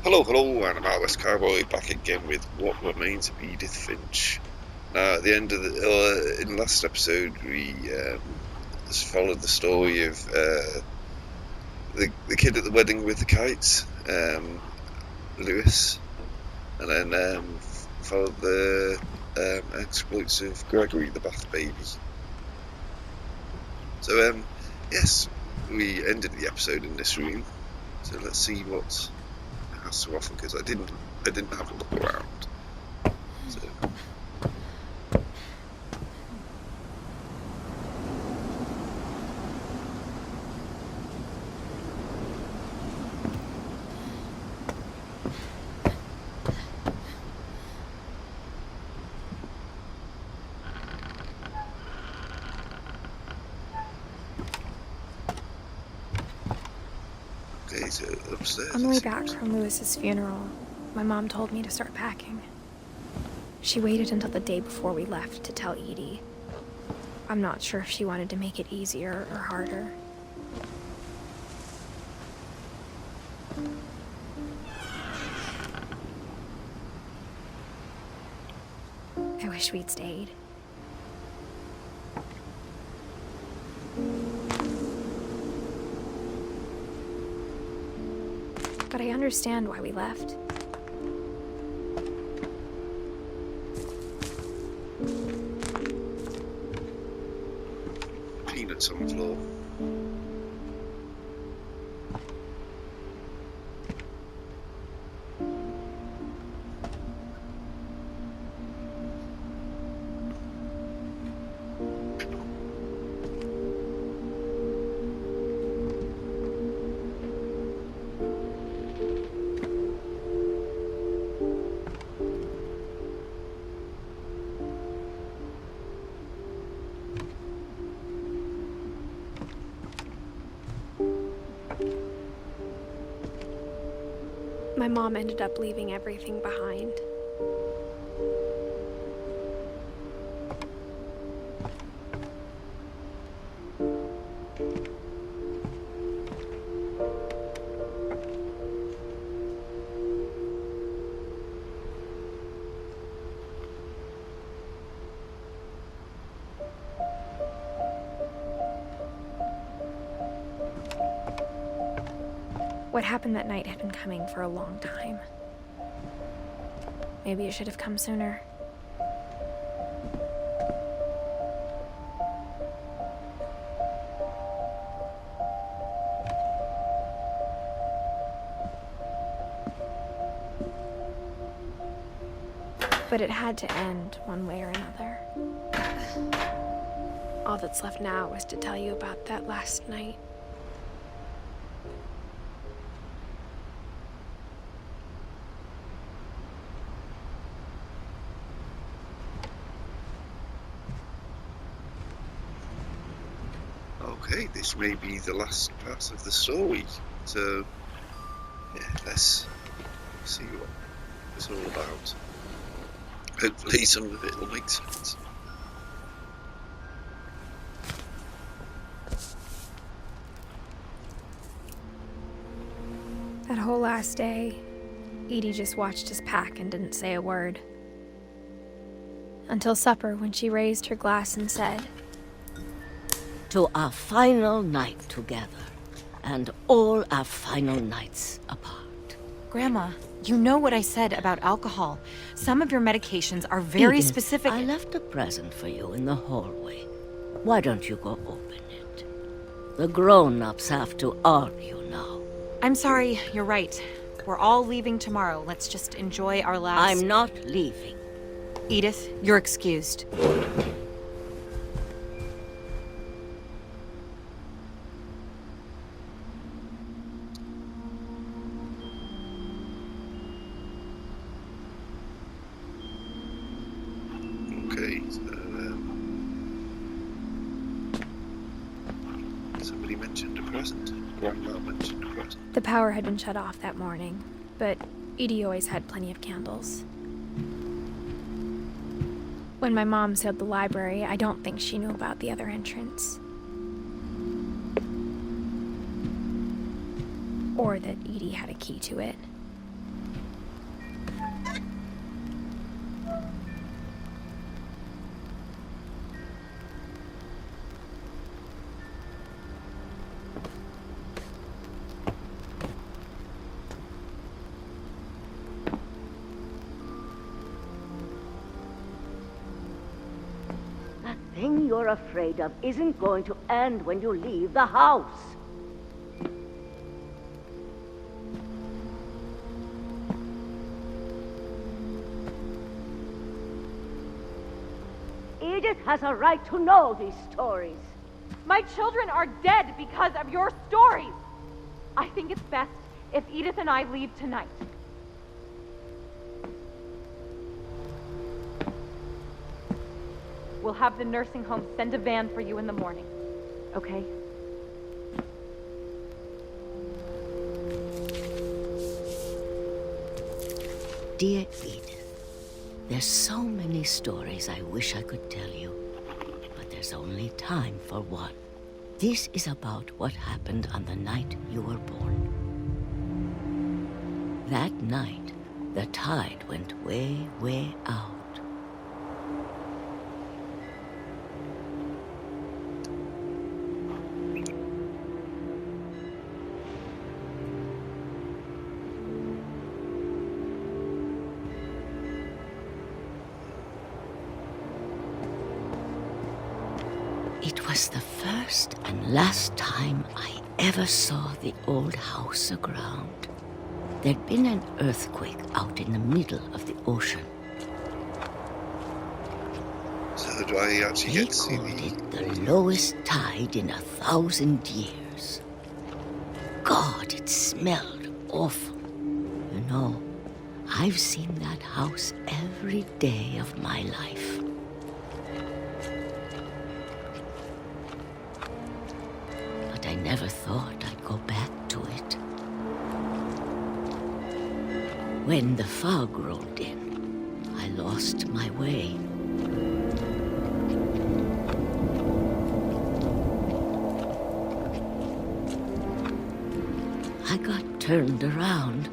Hello, and I'm MildWestCowboy back again with what remains of Edith Finch. Now, at the end of in the last episode, we just followed the story of the kid at the wedding with the kites, Lewis, and then followed the exploits of Gregory, the bath baby. So, yes, we ended the episode in this room. So let's see what has to offer, because I didn't have a look around. So. Okay, so upstairs. On the way back from Lewis's funeral, my mom told me to start packing. She waited until the day before we left to tell Edie. I'm not sure if she wanted to make it easier or harder. I wish we'd stayed. But I understand why we left. Peanuts on the floor. My mom ended up leaving everything behind. What happened that night had been coming for a long time. Maybe it should have come sooner. But it had to end one way or another. All that's left now is to tell you about that last night. Okay, this may be the last part of the story. So, yeah, let's see what it's all about. Hopefully some of it will make sense. That whole last day, Edie just watched us pack and didn't say a word. Until supper, when she raised her glass and said, "To our final night together, and all our final nights apart." Grandma, you know what I said about alcohol. Some of your medications are very Edith, specific. I left a present for you in the hallway. Why don't you go open it? The grown-ups have to argue now. I'm sorry, you're right. We're all leaving tomorrow. Let's just enjoy our last... I'm not leaving. Edith, you're excused. Okay, so, somebody mentioned a present. Grandma mentioned a present. the power had been shut off that morning, but Edie always had plenty of candles. When my mom sealed the library, I don't think she knew about the other entrance. Or that Edie had a key to it. The thing you're afraid of isn't going to end when you leave the house. Edith has a right to know these stories. My children are dead because of your stories. I think it's best if Edith and I leave tonight. We'll have the nursing home send a van for you in the morning, okay? Dear Edith, there's so many stories I wish I could tell you, but there's only time for one. This is about what happened on the night you were born. That night, the tide went way, way out. It was the first and last time I ever saw the old house aground. There'd been an earthquake out in the middle of the ocean. So do I actually They get to see called the... it the lowest tide in 1,000 years. God, it smelled awful. You know, I've seen that house every day of my life. But I never thought I'd go back to it. When the fog rolled in, I lost my way. I got turned around.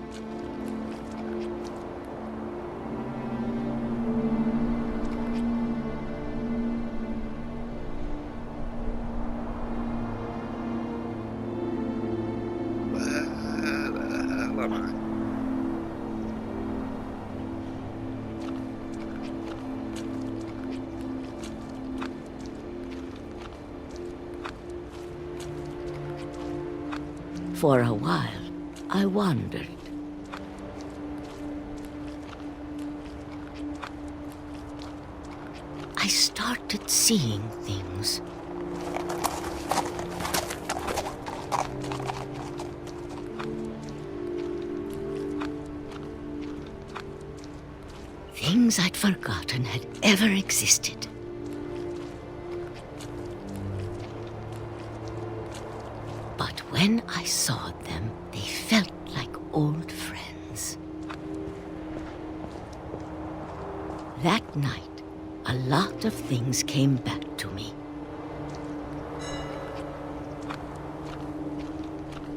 Where the hell am I? For a while, I wandered. I started seeing things. Things I'd forgotten had ever existed. But when I saw them, they felt like old friends. That night, a lot of things came back to me.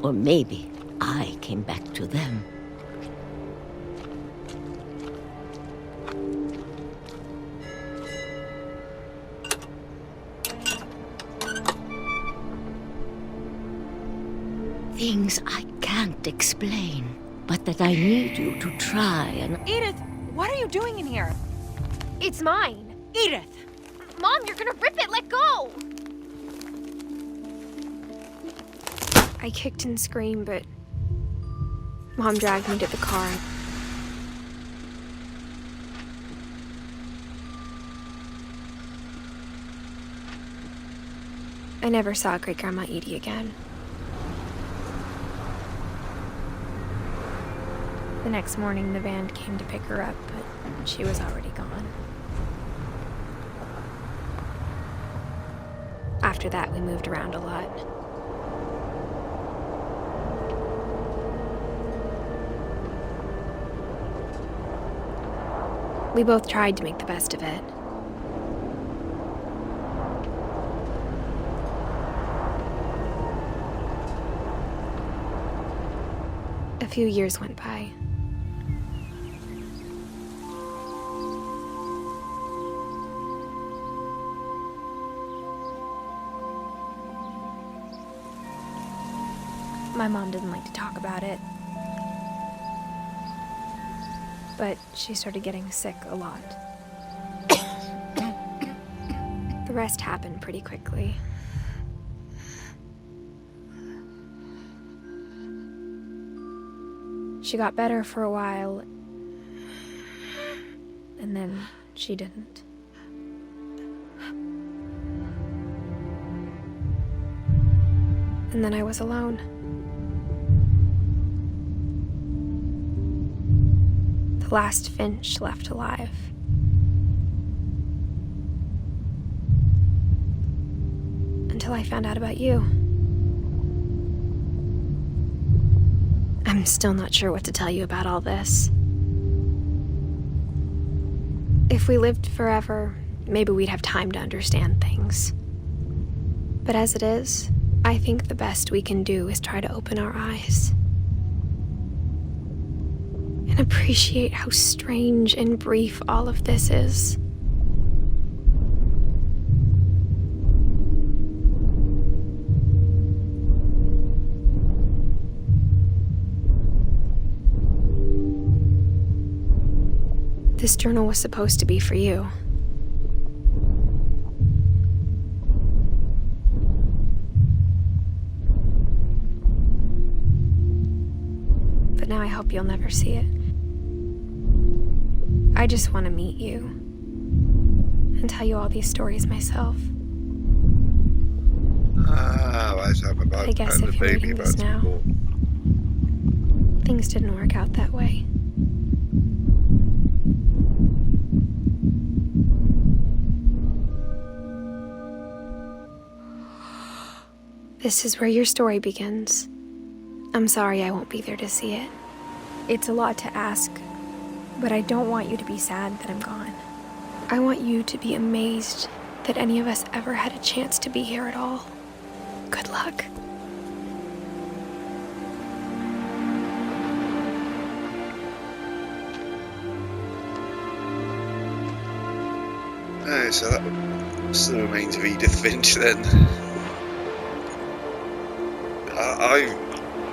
Or maybe I came back to them. Things I can't explain, but that I need you to try and... Edith, what are you doing in here? It's mine. Edith! Mom, you're gonna rip it! Let go! I kicked and screamed, but Mom dragged me to the car. I never saw Great-Grandma Edie again. The next morning, the van came to pick her up, but she was already gone. After that, we moved around a lot. We both tried to make the best of it. A few years went by. My mom didn't like to talk about it. But she started getting sick a lot. The rest happened pretty quickly. She got better for a while, and then she didn't. And then I was alone. The last Finch left alive. Until I found out about you. I'm still not sure what to tell you about all this. If we lived forever, maybe we'd have time to understand things. But as it is, I think the best we can do is try to open our eyes. And appreciate how strange and brief all of this is. This journal was supposed to be for you. But now I hope you'll never see it. I just want to meet you and tell you all these stories myself. I guess if you're reading this now, things didn't work out that way. This is where your story begins. I'm sorry I won't be there to see it. It's a lot to ask, but I don't want you to be sad that I'm gone. I want you to be amazed that any of us ever had a chance to be here at all. Good luck. So that still remains of Edith Finch then.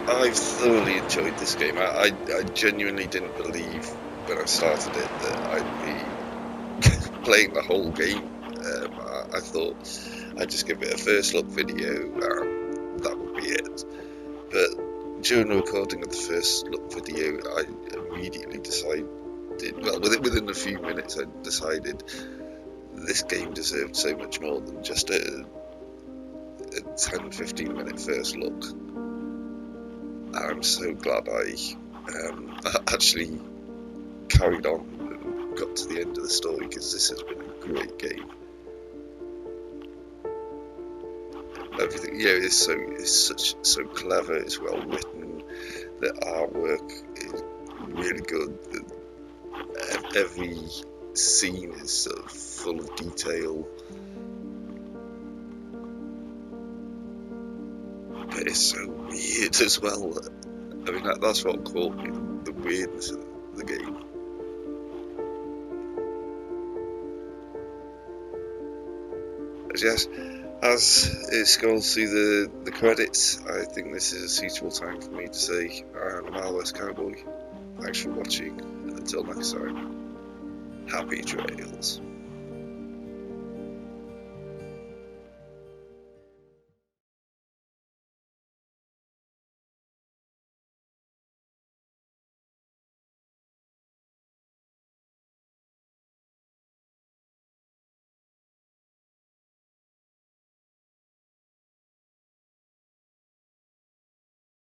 I've thoroughly enjoyed this game. I genuinely didn't believe when I started it that I'd be playing the whole game. I thought I'd just give it a first look video and that would be it. But during the recording of the first look video, I immediately decided, well, within a few minutes, I decided this game deserved so much more than just a 10-15 minute first look. I'm so glad I actually carried on and got to the end of the story, because this has been a great game. Everything, it's so clever, it's well written, the artwork is really good, every scene is sort of full of detail. But it's so weird as well. I mean, that's what caught me, the weirdness of the game. But yes, as it scrolls through the credits, I think this is a suitable time for me to say I'm MildWestCowboy. Thanks for watching, and until next time, happy trails.